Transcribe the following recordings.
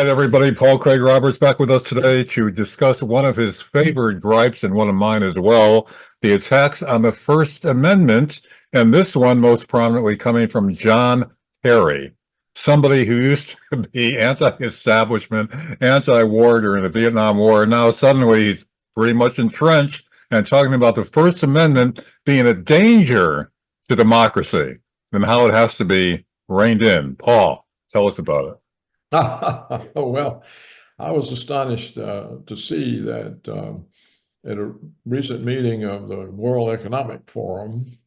right, everybody. Paul Craig Roberts back with us today to discuss one of his favorite gripes and one of mine as well, the attacks on the First Amendment, and this one most prominently coming from John Kerry, somebody who used to be anti-establishment, anti-war during the Vietnam War. Now suddenly he's pretty much entrenched and talking about the First Amendment being a danger to democracy and how it has to be reined in. Paul, tell us about it. Well, I was astonished to see that at a recent meeting of the World Economic Forum,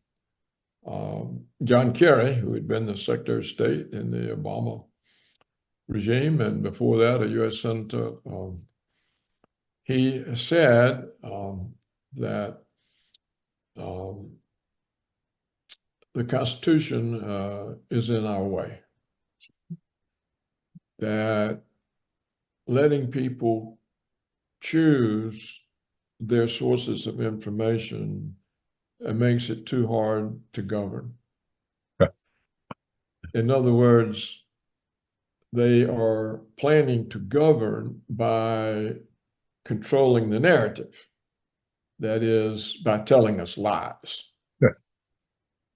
John Kerry, who had been the Secretary of State in the Obama regime, and before that, a U.S. Senator, he said that the Constitution is in our way, that letting people choose their sources of information makes it too hard to govern. In other words, they are planning to govern by controlling the narrative. That is, by telling us lies. Yeah.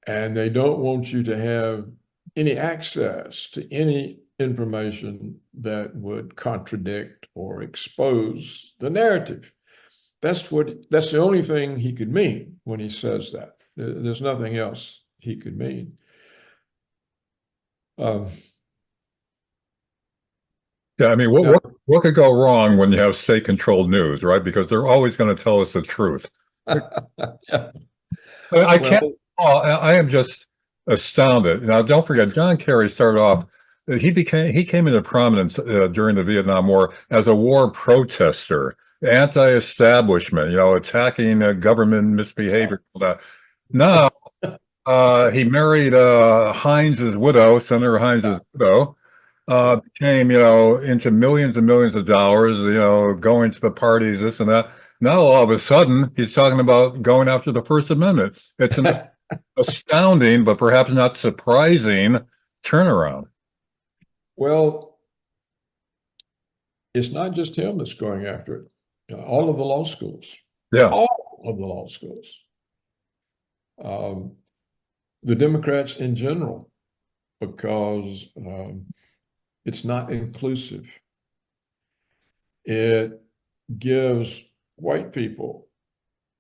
And they don't want you to have any access to any information that would contradict or expose the narrative. That's the only thing he could mean when he says that. There's nothing else he could mean. Yeah, I mean, what could go wrong when you have state-controlled news, right? Because they're always going to tell us the truth. Yeah. I can't. I am just astounded. Now, don't forget, John Kerry started off. He came into prominence during the Vietnam War as a war protester, anti-establishment, attacking government misbehavior. Now, he married Heinz's widow, Senator Heinz's widow. Became, into millions and millions of dollars, going to the parties, this and that. Now, all of a sudden, he's talking about going after the First Amendment. It's an astounding, but perhaps not surprising turnaround. Well, it's not just him that's going after it. All of the law schools. Yeah. All of the law schools. The Democrats in general, because it's not inclusive. It gives white people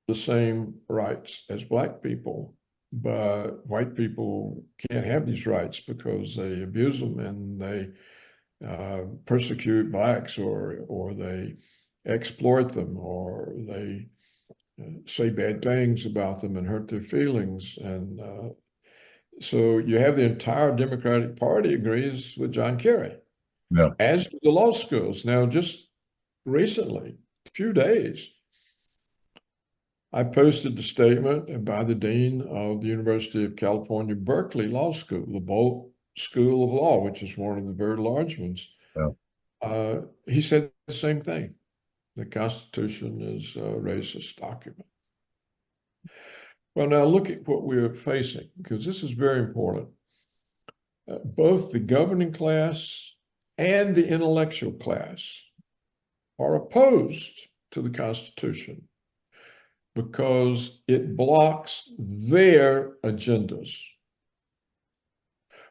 the same rights as black people, but white people can't have these rights because they abuse them and they persecute blacks, or they exploit them, or they say bad things about them and hurt their feelings. And so you have the entire Democratic Party agrees with John Kerry, Yeah. as do the law schools. Now, just recently, a few days, I posted the statement by the dean of the University of California, Berkeley Law School, the Boalt School of Law, which is one of the very large ones. Yeah. He said the same thing. The Constitution is a racist document. Well, now look at what we're facing, because this is very important. Both the governing class and the intellectual class are opposed to the Constitution because it blocks their agendas.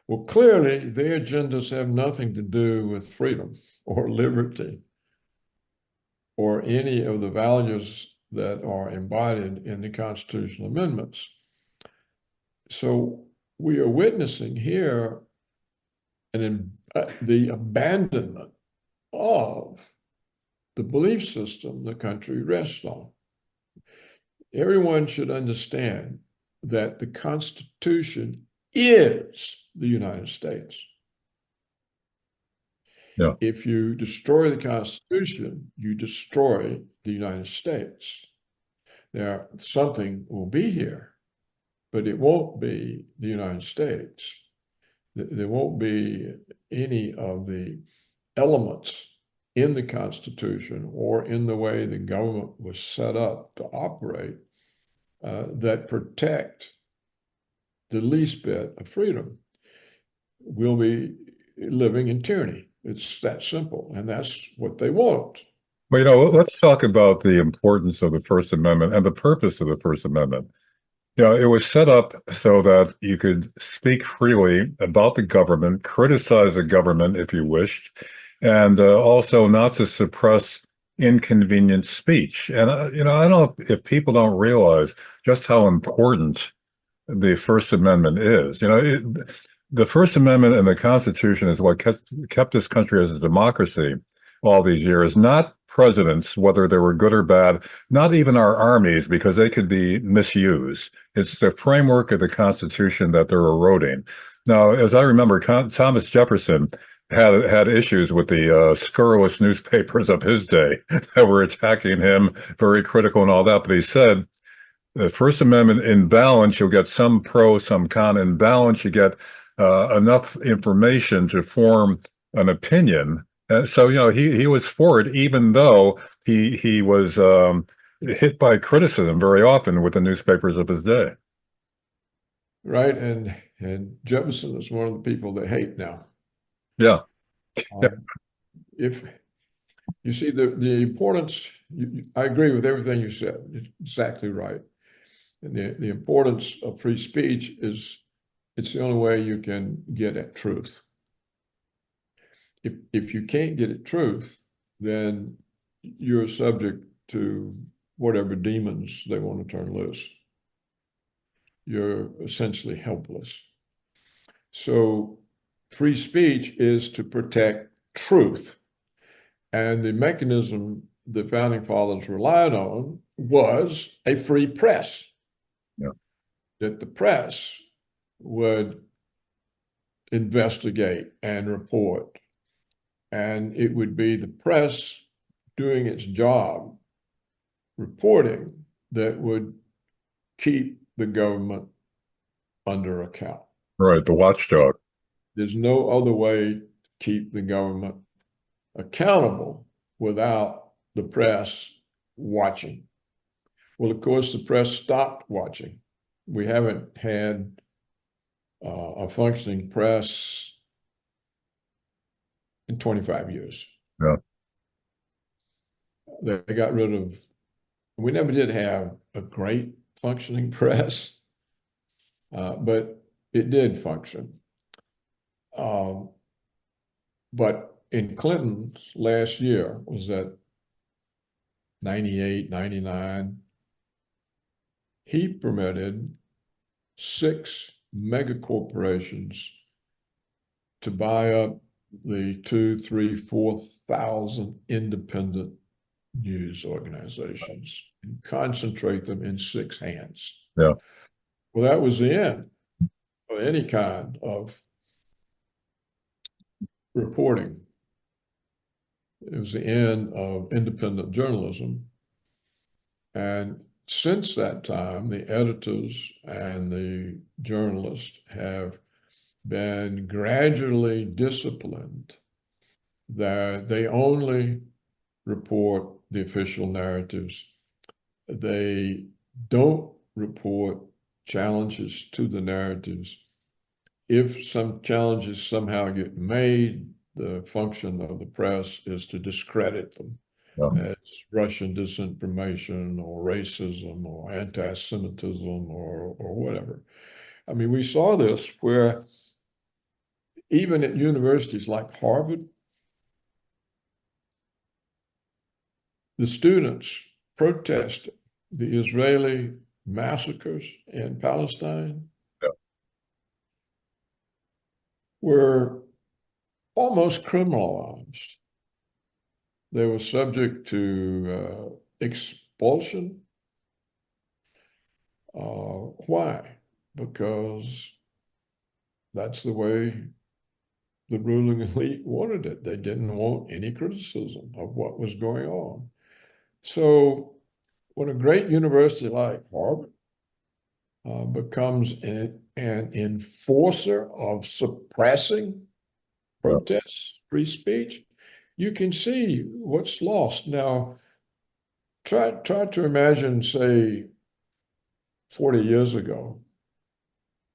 Well, clearly, their agendas have nothing to do with freedom or liberty or any of the values that are embodied in the constitutional amendments. So we are witnessing here the abandonment of the belief system the country rests on. Everyone should understand that the Constitution is the United States. Yeah. If you destroy the Constitution, you destroy the United States. Now, something will be here, but it won't be the United States. There won't be any of the elements in the Constitution or in the way the government was set up to operate that protect the least bit of freedom. We'll be living in tyranny. It's that simple, and that's what they want. Well, let's talk about the importance of the First Amendment and the purpose of the First Amendment. It was set up so that you could speak freely about the government, criticize the government if you wished, and also not to suppress inconvenient speech. And, I don't know if people don't realize just how important the First Amendment is. The First Amendment and the Constitution is what kept this country as a democracy all these years, not presidents, whether they were good or bad, not even our armies, because they could be misused. It's the framework of the Constitution that they're eroding. Now, as I remember, Thomas Jefferson had issues with the scurrilous newspapers of his day that were attacking him, very critical and all that. But he said, the First Amendment in balance, you'll get some pro, some con. In balance, you get enough information to form an opinion. So, he was for it, even though he was hit by criticism very often with the newspapers of his day. Right, and Jefferson is one of the people they hate now. Yeah. If you see the importance, I agree with everything you said. It's exactly right. And the importance of free speech is it's the only way you can get at truth. If you can't get at truth, then you're subject to whatever demons they want to turn loose. You're essentially helpless. So free speech is to protect truth. And the mechanism the founding fathers relied on was a free press. Yeah. That the press would investigate and report. And it would be the press doing its job, reporting, that would keep the government under account. Right, the watchdog. There's no other way to keep the government accountable without the press watching. Well, of course, the press stopped watching. We haven't had a functioning press in 25 years. Yeah. They got rid of, we never did have a great functioning press, but it did function. But in Clinton's last year, was that 98, 99, he permitted 6 mega corporations to buy up the 2, 3, 4,000 independent news organizations and concentrate them in 6 hands. Yeah. Well, that was the end of any kind of reporting. It was the end of independent journalism. And since that time, the editors and the journalists have been gradually disciplined that they only report the official narratives. They don't report challenges to the narratives. If some challenges somehow get made, the function of the press is to discredit them as Russian disinformation or racism or anti-Semitism or whatever. I mean, we saw this where even at universities like Harvard, the students protested the Israeli massacres in Palestine were almost criminalized. They were subject to expulsion. Why? Because that's the way the ruling elite wanted it. They didn't want any criticism of what was going on. So when a great university like Harvard becomes an enforcer of suppressing protests, free speech, you can see what's lost. Now, try to imagine, say, 40 years ago,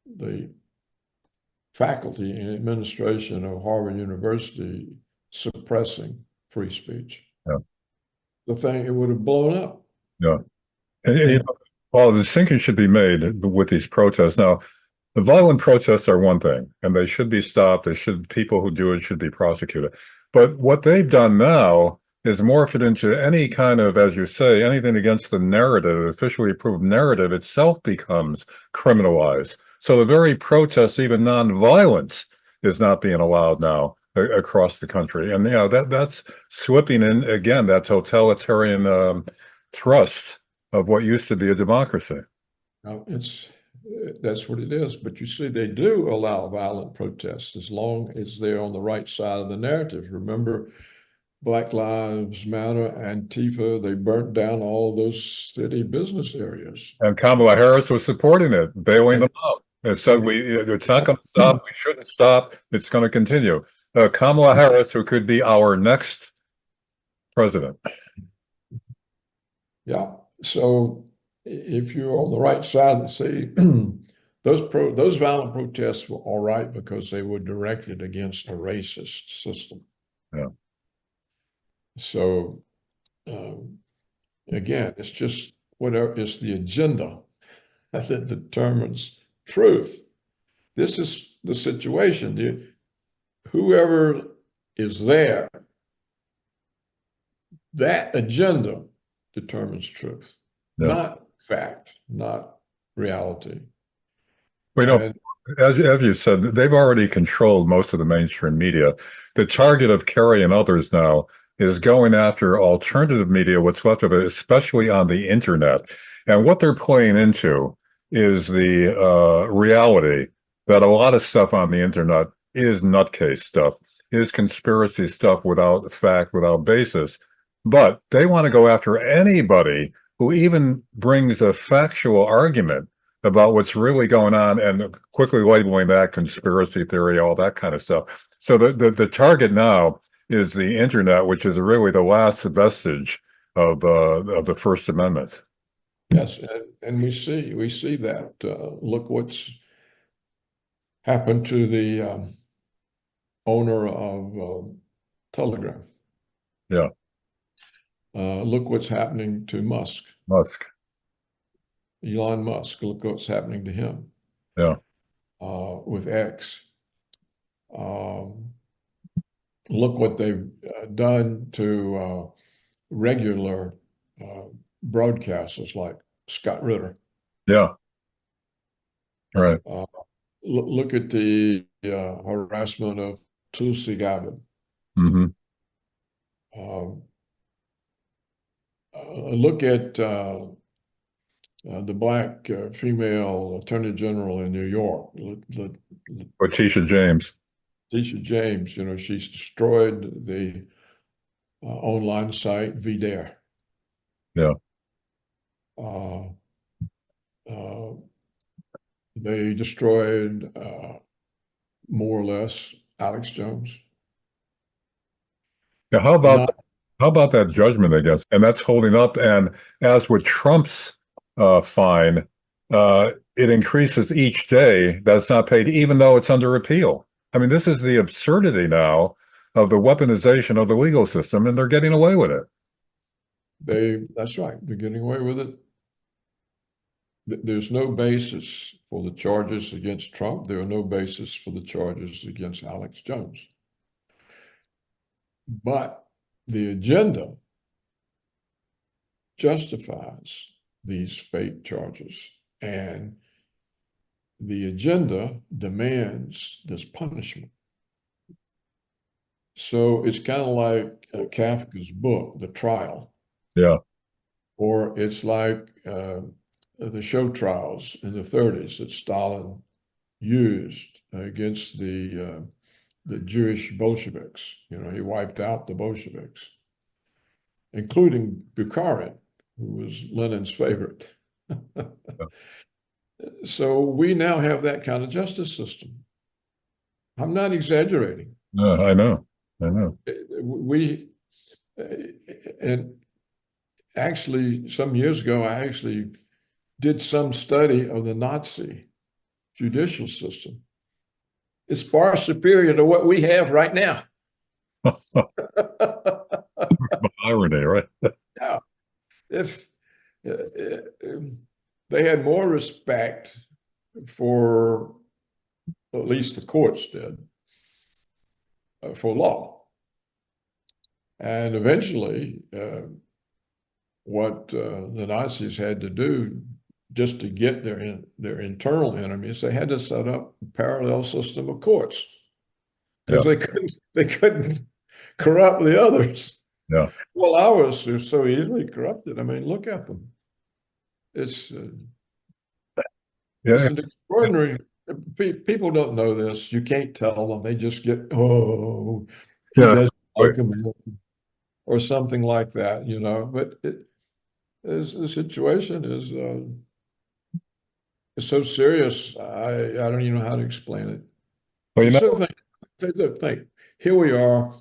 the faculty and administration of Harvard University suppressing free speech. Yeah. The thing, it would have blown up. Yeah. And Paul, the distinction should be made with these protests. Now, the violent protests are one thing, and they should be stopped. People who do it should be prosecuted. But what they've done now is morph it into any kind of, as you say, anything against the narrative, officially approved narrative itself becomes criminalized. So the very protests, even nonviolence, is not being allowed now across the country. And that's slipping in again that totalitarian thrust of what used to be a democracy. Now, that's what it is. But you see, they do allow violent protests as long as they're on the right side of the narrative. Remember, Black Lives Matter, Antifa, they burnt down all those city business areas. And Kamala Harris was supporting it, bailing them out. And said it's not going to stop. We shouldn't stop. It's going to continue. Kamala Harris, who could be our next president. Yeah. So if you're on the right side of the sea, those violent protests were all right because they were directed against a racist system. Yeah. So again, it's just whatever, it's the agenda that determines truth. This is the situation. Whoever is there, that agenda determines truth, not fact, not reality. We know, as you said, they've already controlled most of the mainstream media. The target of Kerry and others now is going after alternative media, what's left of it, especially on the internet. And what they're playing into is the reality that a lot of stuff on the internet is nutcase stuff, is conspiracy stuff without fact, without basis. But they want to go after anybody who even brings a factual argument about what's really going on and quickly labeling that conspiracy theory, all that kind of stuff. So the target now is the internet, which is really the last vestige of the First Amendment. Yes, and we see that. Look what's happened to the owner of Telegram. Yeah. Look what's happening to Elon Musk. Look what's happening to him. Yeah. With X. Look what they've done to regular broadcasters like Scott Ritter. Yeah. Right. Look at the harassment of Tulsi Gabbard. Mm-hmm. Look at the black female attorney general in New York, Letitia James. Letitia James, she's destroyed the online site VDare. Yeah. They destroyed more or less Alex Jones. Yeah. How about that judgment against, and that's holding up. And as with Trump's fine, it increases each day that's not paid, even though it's under appeal. I mean, this is the absurdity now of the weaponization of the legal system, and they're getting away with it. That's right. They're getting away with it. There's no basis for the charges against Trump. There are no basis for the charges against Alex Jones. But the agenda justifies these fake charges, and the agenda demands this punishment. So it's kind of like Kafka's book, The Trial. Yeah. Or it's like the show trials in the 30s that Stalin used against the Jewish Bolsheviks. He wiped out the Bolsheviks, including Bukharin, who was Lenin's favorite. So we now have that kind of justice system. I'm not exaggerating. No, I know. And actually, some years ago, I actually did some study of the Nazi judicial system. It's far superior to what we have right now. Irony, right? Yeah, it's uh, uh, they had more respect for, at least the courts did, for law. And eventually, what the Nazis had to do just to get their internal enemies, they had to set up a parallel system of courts because Yeah, they couldn't corrupt the others. yeah, Well, ours are so easily corrupted. I mean, look at them. It's uh, it's yeah, an extraordinary. People don't know this. You can't tell them. They just get, oh, he yeah. doesn't Right. like him, or something like that, But the situation is so serious. I don't even know how to explain it. Well, It's so think. Here we are.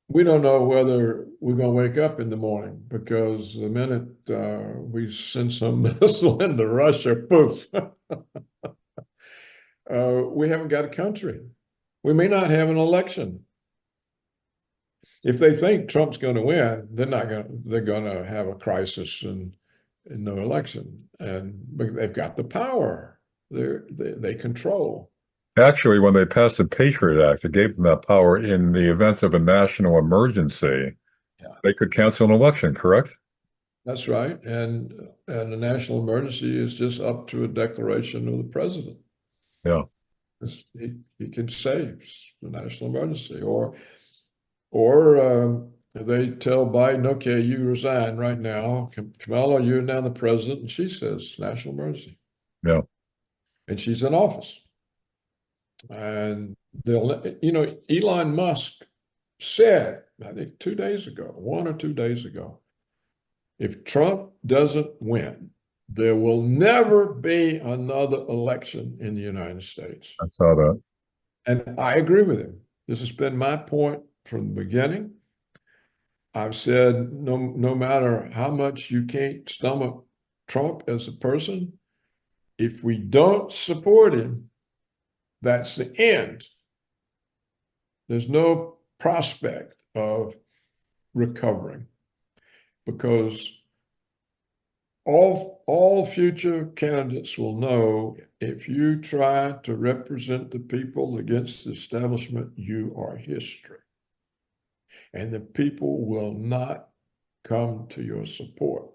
We don't know whether we're going to wake up in the morning because the minute we send some missile into Russia, poof, we haven't got a country. We may not have an election. If they think Trump's going to win, they're going to have a crisis and no election. And they've got the power. They control. Actually, when they passed the Patriot Act, it gave them that power in the event of a national emergency. Yeah, They could cancel an election, correct? that's right. And the national emergency is just up to a declaration of the president. Yeah. He can say it's a national emergency, or they tell Biden, okay, you resign right now. Kamala, you're now the president, and she says national emergency, Yeah. and she's in office. And Elon Musk said, I think 2 days ago, 1 or 2 days ago, if Trump doesn't win, there will never be another election in the United States. I saw that. And I agree with him. This has been my point from the beginning. I've said no matter how much you can't stomach Trump as a person, if we don't support him, that's the end. There's no prospect of recovering because all future candidates will know if you try to represent the people against the establishment, you are history. And the people will not come to your support.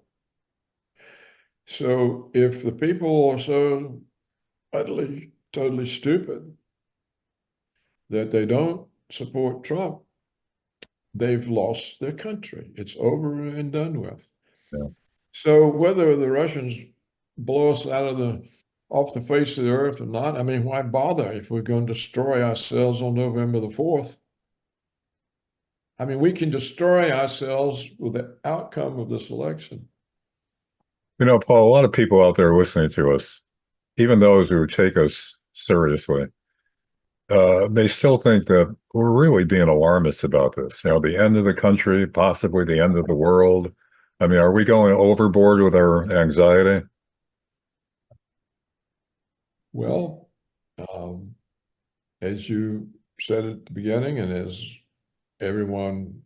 So if the people are so utterly, totally stupid that they don't support Trump, they've lost their country. It's over and done with. Yeah. So whether the Russians blow us off the face of the earth or not, I mean, why bother if we're going to destroy ourselves on November the 4th? I mean, we can destroy ourselves with the outcome of this election. Paul, a lot of people out there listening to us, even those who take us seriously, they still think that we're really being alarmist about this. The end of the country, possibly the end of the world. I mean, are we going overboard with our anxiety? Well, as you said at the beginning, and as everyone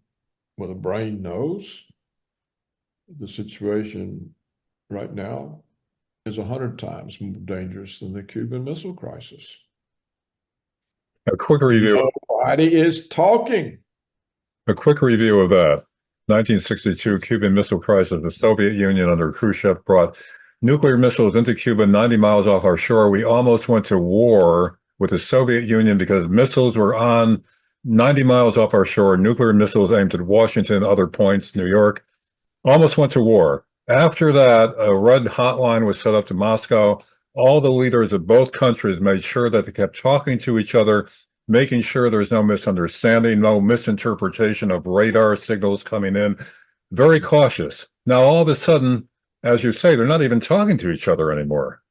with a brain knows, the situation right now is 100 times more dangerous than the Cuban Missile Crisis. A quick review. Nobody is talking. A quick review of that. 1962 Cuban Missile Crisis. The Soviet Union under Khrushchev brought nuclear missiles into Cuba 90 miles off our shore. We almost went to war with the Soviet Union because missiles were on 90 miles off our shore. Nuclear missiles aimed at Washington, other points, New York. Almost went to war. After that, a red hotline was set up to Moscow. All the leaders of both countries made sure that they kept talking to each other, making sure there's no misunderstanding, no misinterpretation of radar signals coming in. Very cautious. Now, all of a sudden, as you say, they're not even talking to each other anymore.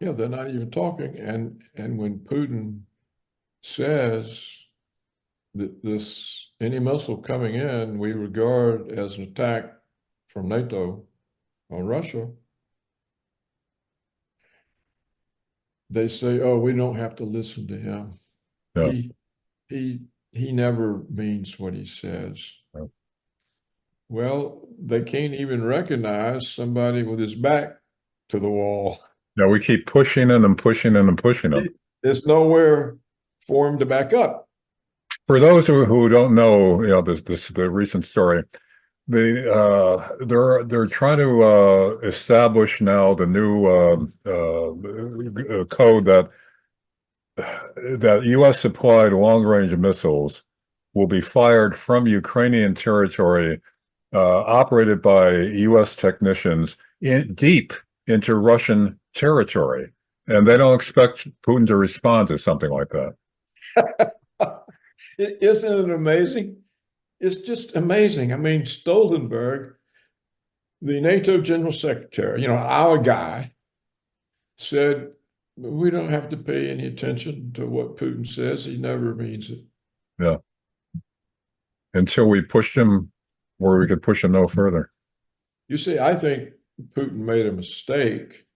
Yeah, they're not even talking. And when Putin says that any missile coming in, we regard as an attack from NATO on Russia, they say, oh, we don't have to listen to him. Yeah. He he never means what he says. No. Well, they can't even recognize somebody with his back to the wall. No, we keep pushing him and pushing him and pushing him. There's nowhere for him to back up. For those who don't know, the recent story, they're trying to establish now the new code that U.S. supplied long-range missiles will be fired from Ukrainian territory, operated by U.S. technicians deep into Russian territory, and they don't expect Putin to respond to something like that. Isn't it amazing? It's just amazing. I mean, Stoltenberg, the NATO General Secretary, our guy, said, we don't have to pay any attention to what Putin says. He never means it. Yeah. Until we pushed him where we could push him no further. You see, I think Putin made a mistake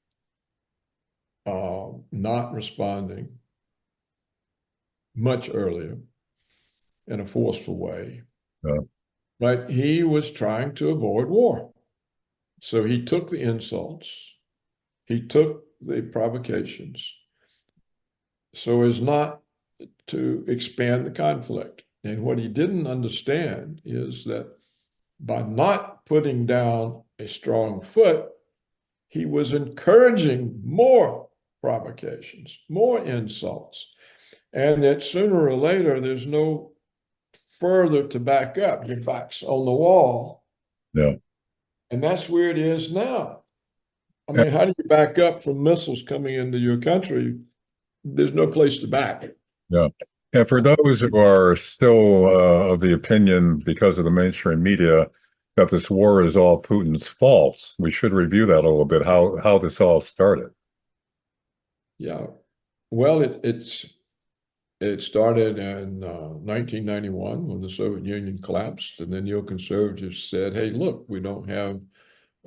not responding much earlier in a forceful way. Yeah. But he was trying to avoid war. So he took the insults, he took the provocations, so as not to expand the conflict. And what he didn't understand is that by not putting down a strong foot, he was encouraging more provocations, more insults, and that sooner or later there's no further to back up. Your back's on the wall. Yeah. And that's where it is now. I mean, how do you back up from missiles coming into your country? There's no place to back. Yeah. And for those who are still of the opinion, because of the mainstream media, that this war is all Putin's fault, we should review that a little bit, how this all started. Yeah. Well, it started in 1991 when the Soviet Union collapsed, and then neoconservatives said, hey, look, we don't have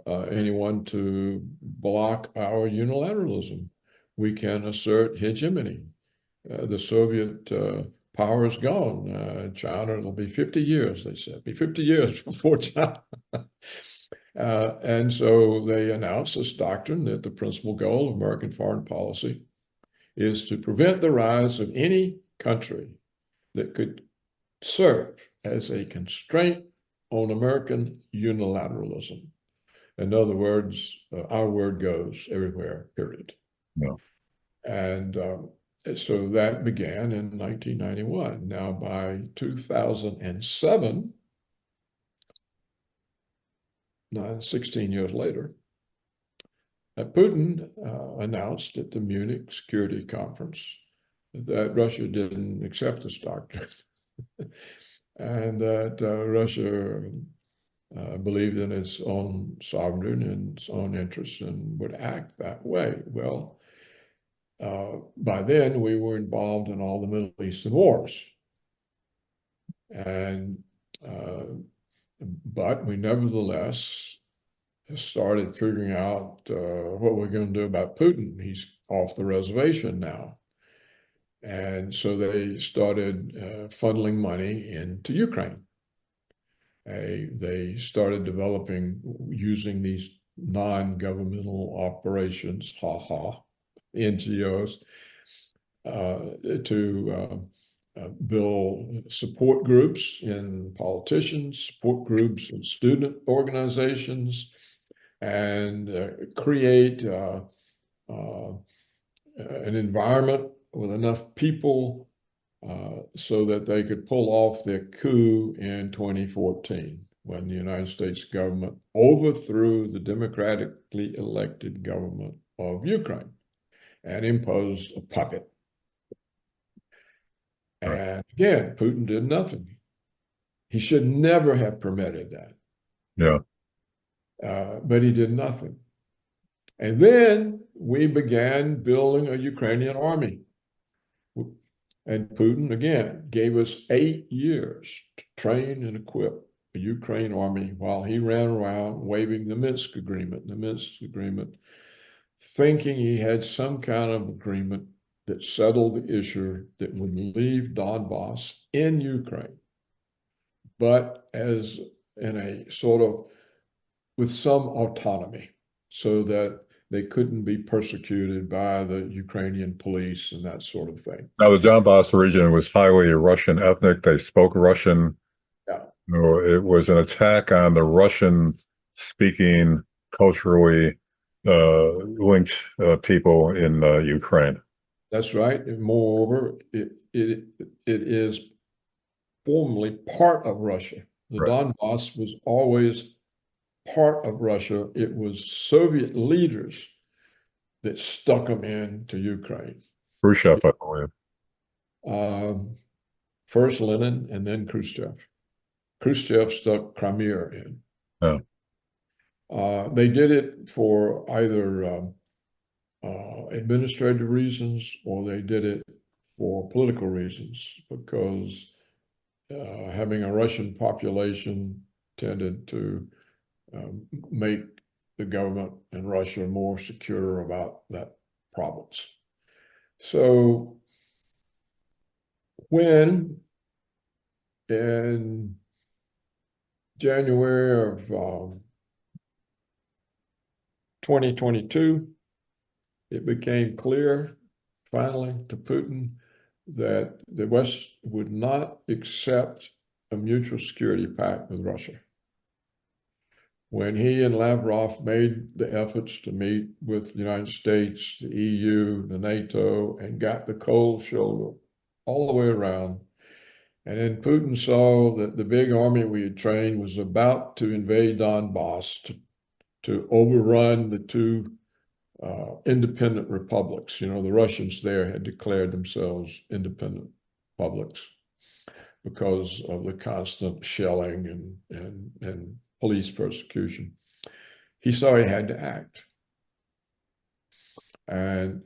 anyone to block our unilateralism. We can assert hegemony. The Soviet power is gone. China, it'll be 50 years, they said. Be 50 years before China. And so they announced this doctrine that the principal goal of American foreign policy is to prevent the rise of any country that could serve as a constraint on American unilateralism. In other words, our word goes everywhere, period. Yeah. And so that began in 1991. Now, by 2007, 16 years later, Putin announced at the Munich Security Conference that Russia didn't accept this doctrine and that Russia believed in its own sovereignty and its own interests and would act that way. Well, by then we were involved in all the Middle Eastern wars. And but we nevertheless started figuring out what we're going to do about Putin. He's off the reservation now. And so they started funneling money into Ukraine. They started developing, using these non-governmental operations, NGOs, to build support groups in politicians, support groups in student organizations, and create an environment with enough people so that they could pull off their coup in 2014, when the United States government overthrew the democratically elected government of Ukraine and imposed a puppet. Right. And again, Putin did nothing. He should never have permitted that. Yeah. But he did nothing. And then we began building a Ukrainian army. And Putin, again, gave us 8 years to train and equip a Ukraine army while he ran around waving the Minsk Agreement, thinking he had some kind of agreement that settled the issue that would leave Donbass in Ukraine, but as in a sort of with some autonomy so that they couldn't be persecuted by the Ukrainian police and that sort of thing. Now, the Donbass region was highly Russian ethnic. They spoke Russian. Yeah. You know, it was an attack on the Russian-speaking, culturally linked people in Ukraine. That's right. And moreover, it is formerly part of Russia. The Right. Donbass was always part of Russia. It was Soviet leaders that stuck them into Ukraine. Khrushchev, I believe. First Lenin and then Khrushchev. Khrushchev stuck Crimea in. Yeah. They did it for either administrative reasons or they did it for political reasons because having a Russian population tended to make the government in Russia more secure about that province. So when in January of 2022, it became clear finally to Putin that the West would not accept a mutual security pact with Russia. When he and Lavrov made the efforts to meet with the United States, the EU, the NATO, and got the cold shoulder all the way around, and then Putin saw that the big army we had trained was about to invade Donbass to overrun the two independent republics. You know, the Russians there had declared themselves independent republics because of the constant shelling and police persecution. He saw he had to act. And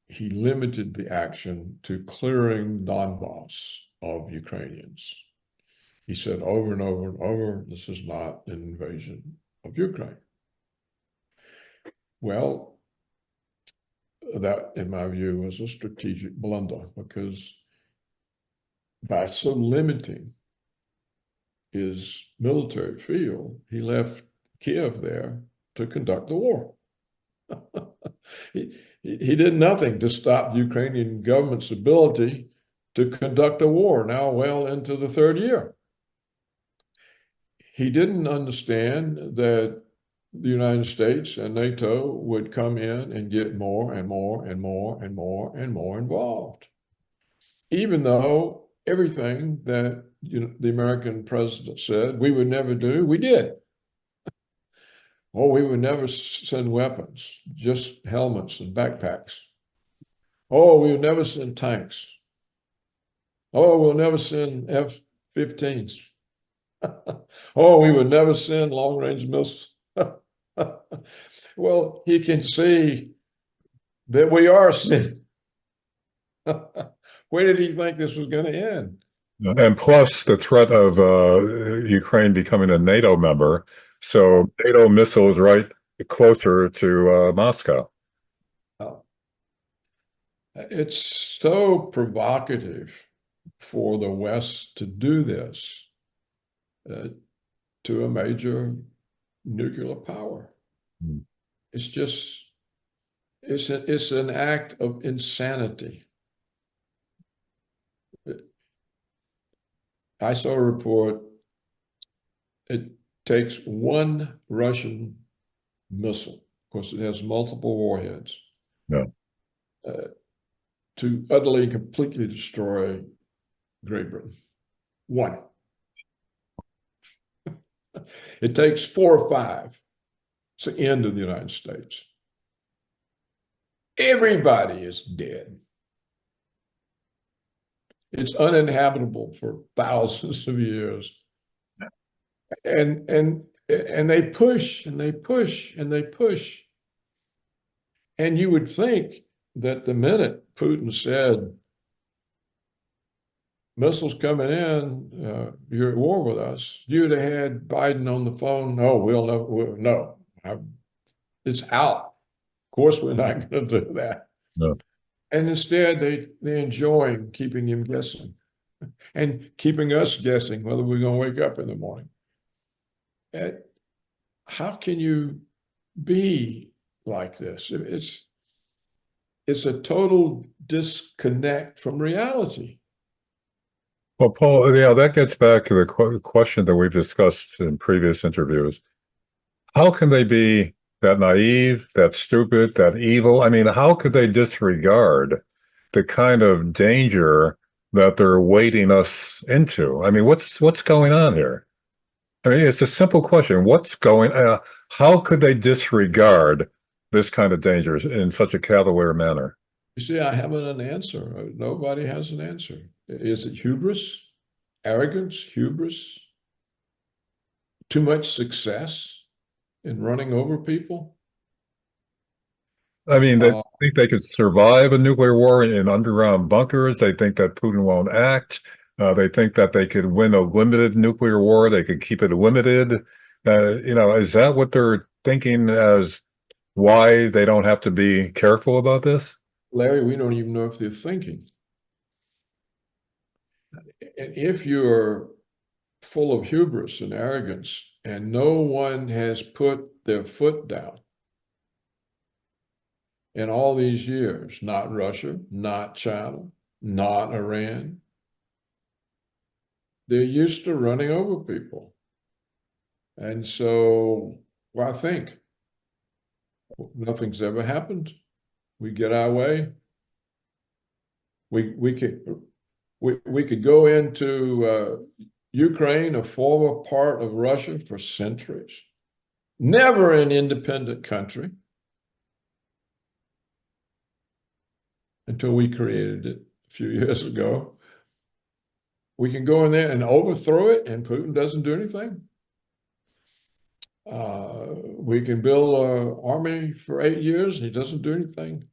he limited the action to clearing Donbass of Ukrainians. He said over and over and over, this is not an invasion of Ukraine. Well, that, in my view, was a strategic blunder because by so limiting his military field, he left Kiev there to conduct the war. He did nothing to stop the Ukrainian government's ability to conduct a war now well into the third year. He didn't understand that the United States and NATO would come in and get more and more and more and more and more involved. Even though everything that the American president said we would never do, we did. Oh, we would never send weapons, just helmets and backpacks. Oh, we would never send tanks. Oh, we'll never send F-15s. Oh, we would never send long-range missiles. Well, he can see that we are sending. Where did he think this was going to end? And plus the threat of Ukraine becoming a NATO member. So NATO missiles right closer to Moscow. It's so provocative for the West to do this to a major nuclear power. It's just, it's an act of insanity. I saw a report, it takes one Russian missile, of course it has multiple warheads, to utterly, completely destroy Great Britain. One. It takes 4 or 5. It's the end of the United States. Everybody is dead. It's uninhabitable for thousands of years. And they push and they push and they push. And you would think that the minute Putin said, missiles coming in, you're at war with us, you'd have had Biden on the phone. No, it's out. Of course, we're not going to do that. No. And instead, they're enjoying keeping him guessing and keeping us guessing whether we're going to wake up in the morning. And how can you be like this? It's a total disconnect from reality. Well, Paul, yeah, that gets back to the question that we've discussed in previous interviews. How can they be that naive, that stupid, that evil? I mean, how could they disregard the kind of danger that they're wading us into? I mean, what's going on here? I mean, it's a simple question. How could they disregard this kind of danger in such a cavalier manner? You see, I haven't an answer. Nobody has an answer. Is it hubris, arrogance, hubris, too much success in running over people? I mean, they think they could survive a nuclear war in underground bunkers. They think that Putin won't act. They think that they could win a limited nuclear war. They could keep it limited. Is that what they're thinking as why they don't have to be careful about this? Larry, we don't even know if they're thinking. And if you're full of hubris and arrogance and no one has put their foot down in all these years, not Russia, not China, not Iran, they're used to running over people. And so, well, I think nothing's ever happened. We get our way. We could go into Ukraine, a former part of Russia, for centuries. Never an independent country until we created it a few years ago. We can go in there and overthrow it, and Putin doesn't do anything. We can build an army for 8 years, and he doesn't do anything.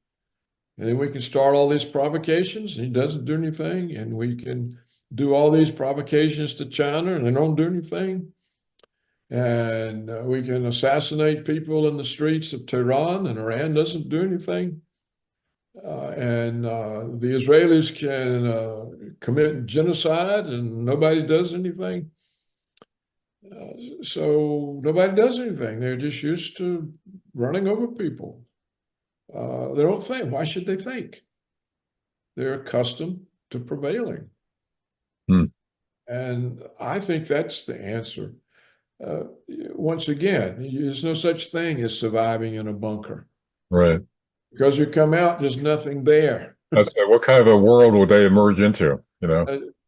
And then we can start all these provocations, and he doesn't do anything. And we can do all these provocations to China, and they don't do anything. And we can assassinate people in the streets of Tehran, and Iran doesn't do anything. And the Israelis can commit genocide, and nobody does anything. So nobody does anything. They're just used to running over people. They don't think. Why should they think? They're accustomed to prevailing. Hmm. And I think that's the answer. Once again, there's no such thing as surviving in a bunker. Right. Because you come out, there's nothing there. What kind of a world would they emerge into?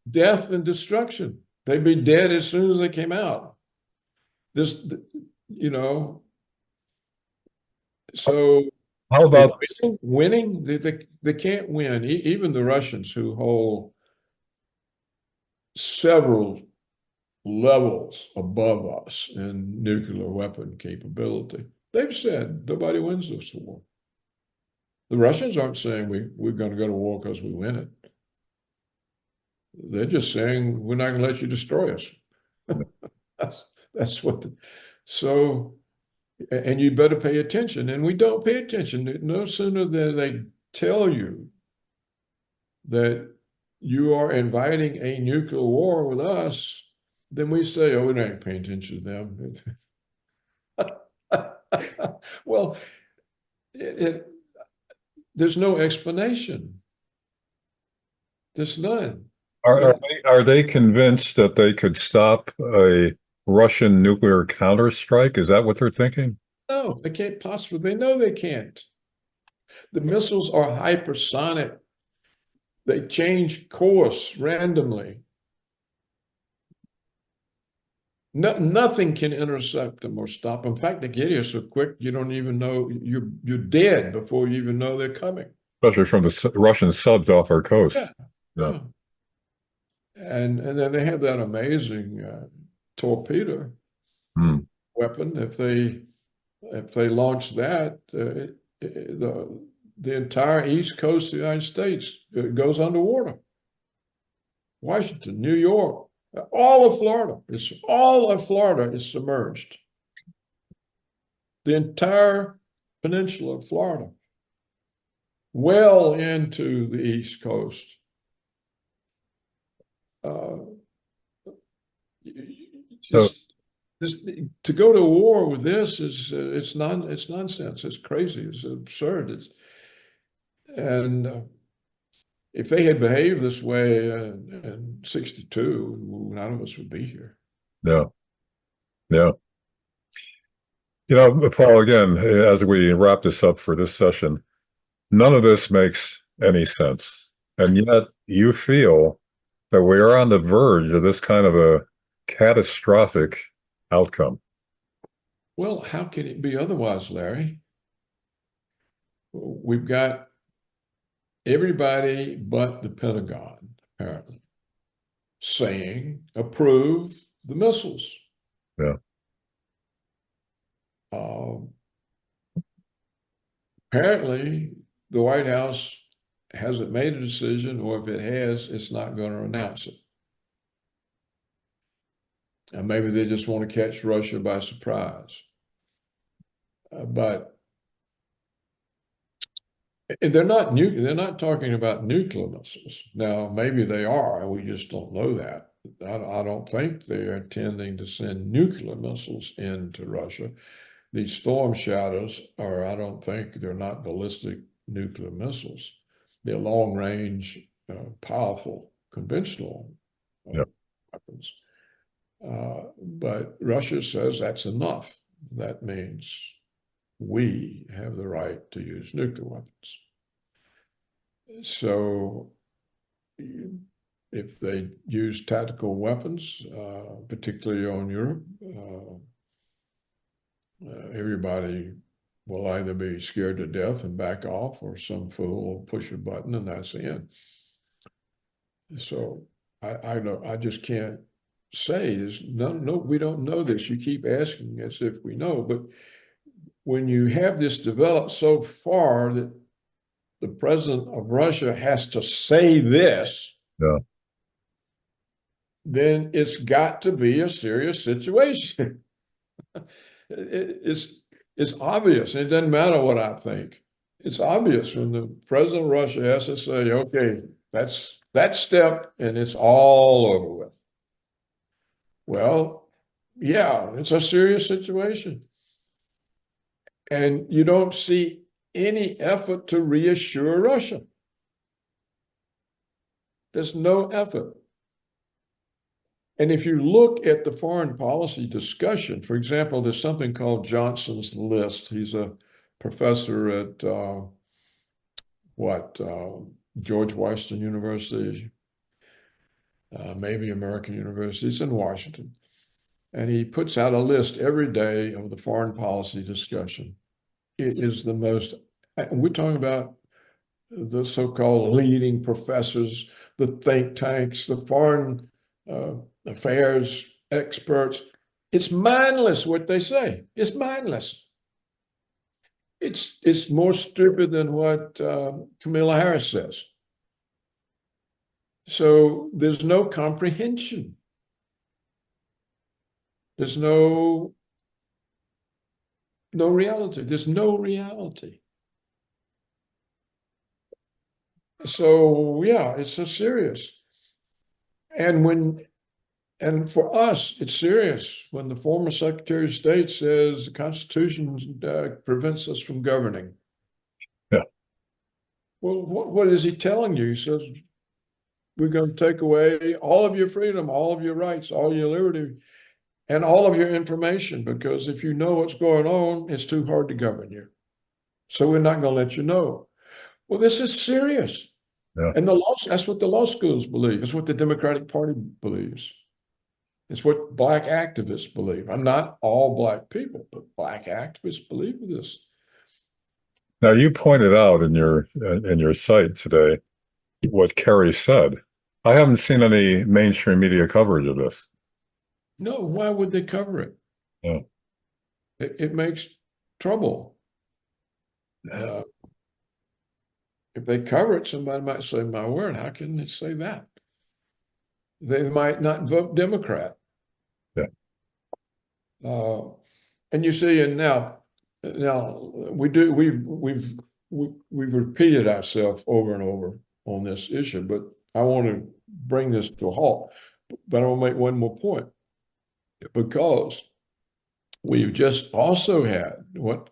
Death and destruction. They'd be dead as soon as they came out. So how about winning? They can't win. Even the Russians, who hold several levels above us in nuclear weapon capability, they've said nobody wins this war. The Russians aren't saying we're going to go to war because we win it. They're just saying we're not going to let you destroy us. That's what. And you better pay attention. And we don't pay attention. No sooner than they tell you that you are inviting a nuclear war with us, then we say, oh, we're not paying attention to them. Well, there's no explanation. There's none. Are they convinced that they could stop a Russian nuclear counterstrike? Is that what they're thinking? No, they can't possibly. They know they can't. The missiles are hypersonic. They change course randomly. Nothing can intercept them or stop them. In fact, they get here so quick you don't even know you're dead before you even know they're coming. Especially from the Russian subs off our coast. Yeah. And then they have that amazing torpedo weapon. If they launch that, the entire east coast of the United States goes underwater. Washington, New York, all of Florida is submerged. The entire peninsula of Florida. well into the East Coast. So, This to go to war with this is it's nonsense. It's crazy. It's absurd. And if they had behaved this way in 62, none of us would be here. yeah, yeah. Paul, again, as we wrap this up for this session, none of this makes any sense. And yet you feel that we are on the verge of this kind of a catastrophic outcome. Well, how can it be otherwise, Larry? We've got everybody but the Pentagon, apparently, saying approve the missiles. Yeah. Apparently, the White House hasn't made a decision, or if it has, it's not going to announce it. And maybe they just want to catch Russia by surprise. But they're not talking about nuclear missiles. Now, maybe they are, and we just don't know that. I don't think they're intending to send nuclear missiles into Russia. These storm shadows are, I don't think they're not ballistic nuclear missiles. They're long range, powerful, conventional Yeah. weapons. But Russia says that's enough. That means we have the right to use nuclear weapons. So if they use tactical weapons, particularly on Europe, everybody will either be scared to death and back off, or some fool will push a button and that's the end. So I just can't say there's no, we don't know this. You keep asking as if we know, but when you have this developed so far that the president of Russia has to say this, Yeah. then it's got to be a serious situation. It's obvious. It doesn't matter what I think. It's obvious when the president of Russia has to say, okay, that's that step and it's all over with. Well, yeah, it's a serious situation. And you don't see any effort to reassure Russia. There's no effort. And if you look at the foreign policy discussion, for example, there's something called Johnson's List. He's a professor at George Washington University, maybe American universities in Washington. And he puts out a list every day of the foreign policy discussion. It is the most, we're talking about the so-called leading professors, the think tanks, the foreign affairs experts. It's mindless what they say. It's mindless. It's more stupid than what Kamala Harris says. So there's no comprehension. There's no reality. There's no reality. So yeah, it's so serious. And for us, it's serious when the former Secretary of State says the Constitution prevents us from governing. Yeah. Well, what is he telling you? He says, we're going to take away all of your freedom, all of your rights, all your liberty, and all of your information, because if you know what's going on, it's too hard to govern you. So we're not going to let you know. Well, this is serious. Yeah. And that's what the law schools believe. It's what the Democratic Party believes. It's what Black activists believe. I'm not all Black people, but Black activists believe this. Now, you pointed out in your site today what Kerry said. I haven't seen any mainstream media coverage of this. No, why would they cover it? Yeah. It makes trouble. If they cover it, somebody might say, my word, how can they say that? They might not vote Democrat. Yeah. And you see, and now we've we've repeated ourselves over and over on this issue, but I want to bring this to a halt. But I want to make one more point, because we've just also had what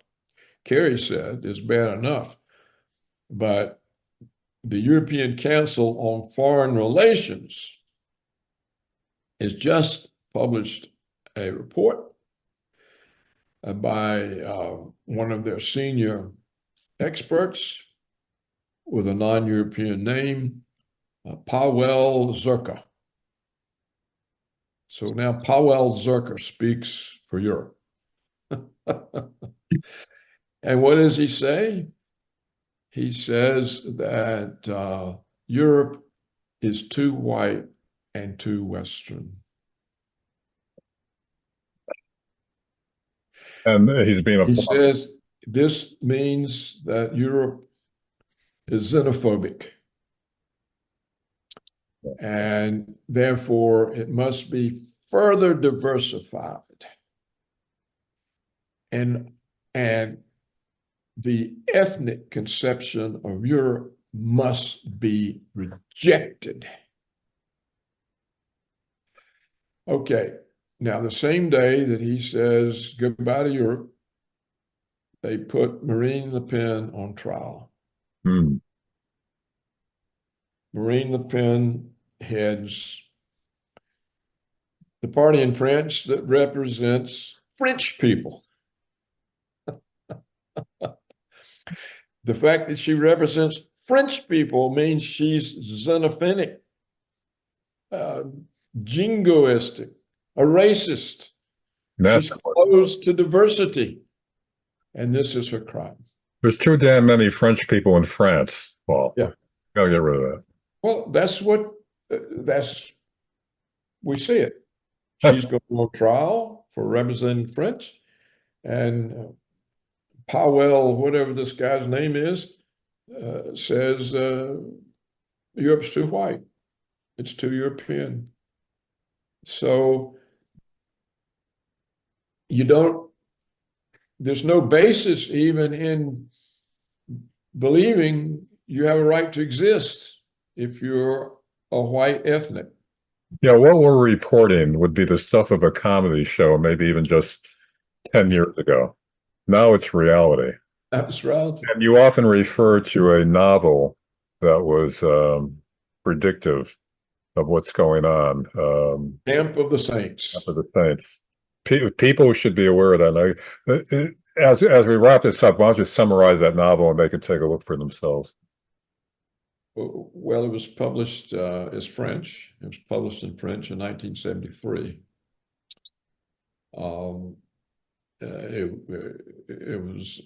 Kerry said is bad enough, but the European Council on Foreign Relations has just published a report by one of their senior experts with a non-European name, Paweł Zerka. So now Paweł Zerka speaks for Europe. And what does he say? He says that Europe is too white and too Western. And he's being He applauded. says this means that Europe is xenophobic, and therefore it must be further diversified. And the ethnic conception of Europe must be rejected. Okay, now the same day that he says goodbye to Europe, they put Marine Le Pen on trial. Marine Le Pen heads the party in France that represents French people. The fact that she represents French people means she's xenophobic, jingoistic, a racist. She's closed to diversity, and this is her crime. There's too damn many French people in France, Paul. Yeah. Gotta get rid of that. Well, we see it. She's going on trial for representing French, and Powell, whatever this guy's name is, says Europe's too white. It's too European. So there's no basis even in believing you have a right to exist if you're a white ethnic. Yeah, what we're reporting would be the stuff of a comedy show, maybe even just 10 years ago. Now it's reality. That's reality. And you often refer to a novel that was predictive of what's going on. Camp of the Saints. Camp of the Saints. People should be aware of that. As we wrap this up, why don't you summarize that novel and they can take a look for themselves? Well, it was published as French. It was published in French in 1973. It was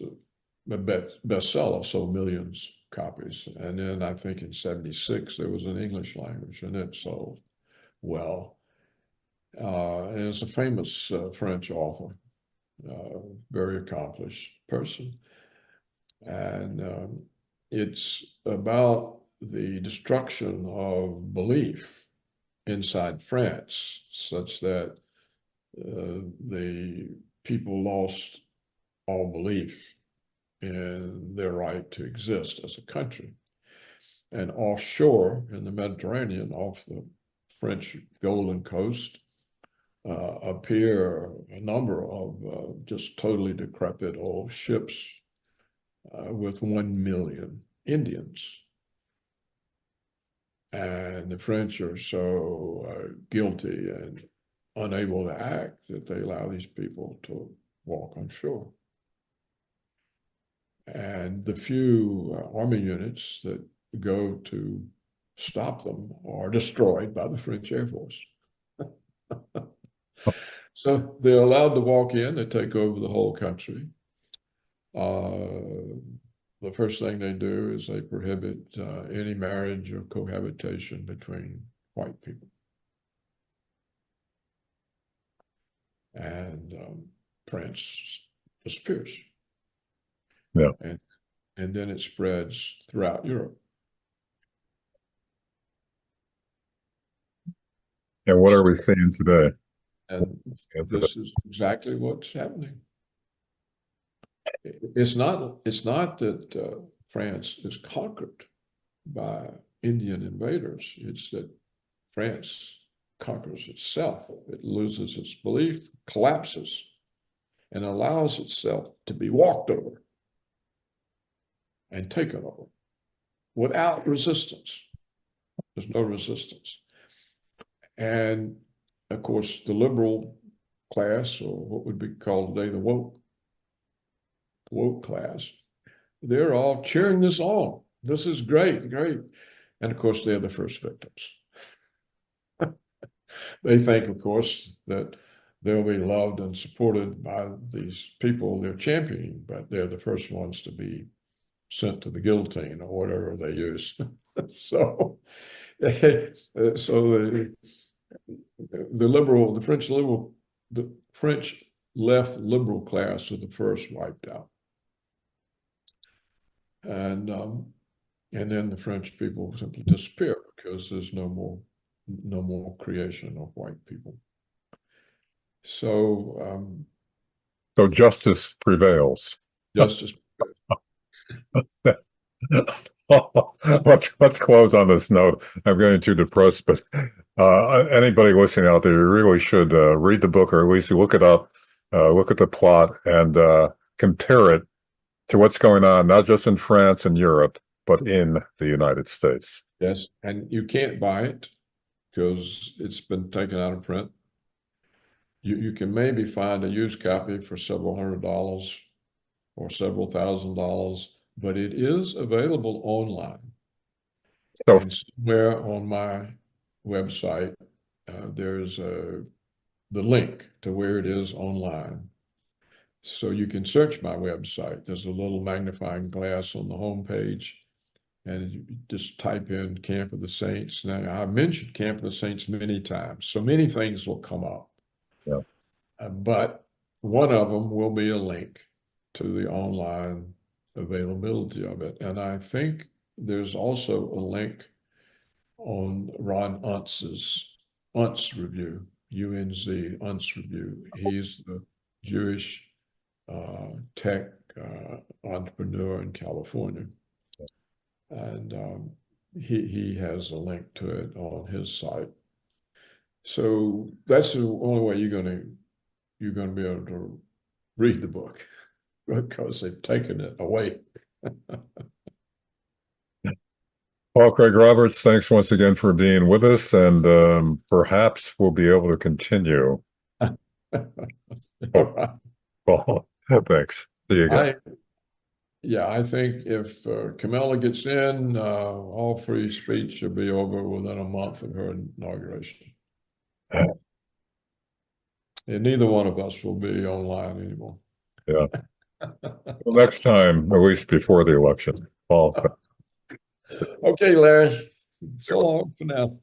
a bestseller, sold millions of copies. And then I think in 76, there was an English language, and it sold well. And it's a famous French author, very accomplished person. And it's about the destruction of belief inside France, such that the people lost all belief in their right to exist as a country. And offshore in the Mediterranean, off the French Golden Coast, appear a number of just totally decrepit old ships with 1 million Indians. And the French are so guilty and unable to act that they allow these people to walk on shore. And the few army units that go to stop them are destroyed by the French Air Force. So they're allowed to walk in, they take over the whole country. The first thing they do is they prohibit any marriage or cohabitation between white people. And France disappears. Yeah. And then it spreads throughout Europe. And what are we seeing today? And this is exactly what's happening. It's not that France is conquered by Indian invaders. It's that France conquers itself. It loses its belief, collapses, and allows itself to be walked over and taken over without resistance. There's no resistance. And of course, the liberal class, or what would be called today the woke class, they're all cheering this on. This is great, great. And of course, they're the first victims. They think, of course, that they'll be loved and supported by these people they're championing, but they're the first ones to be sent to the guillotine or whatever they use. So, the French left liberal class are the first wiped out, and then the French people simply disappear because there's no more creation of white people. So So justice prevails. justice. Let's close on this note. I'm getting too depressed, but anybody listening out there, you really should read the book, or at least look it up, look at the plot, and compare it to what's going on, not just in France and Europe, but in the United States. Yes, and you can't buy it because it's been taken out of print. You can maybe find a used copy for several $100s or several $1,000s, but it is available online. So, and somewhere on my website, there's the link to where it is online. So you can search my website. There's a little magnifying glass on the homepage, and you just type in Camp of the Saints. Now, I've mentioned Camp of the Saints many times, so many things will come up. yeah. But one of them will be a link to the online availability of it. And I think there's also a link on Ron Unz's Unz Review, UNZ Unz Review. He's the Jewish tech entrepreneur in California. And he has a link to it on his site. So that's the only way you're going to be able to read the book, because they've taken it away. Paul Craig Roberts, thanks once again for being with us, and perhaps we'll be able to continue. Paul, thanks. See you again. I think if Kamala gets in, all free speech should be over within a month of her inauguration. And neither one of us will be online anymore. Yeah. Well, next time, at least before the election. Paul. Okay, Larry. So long for now.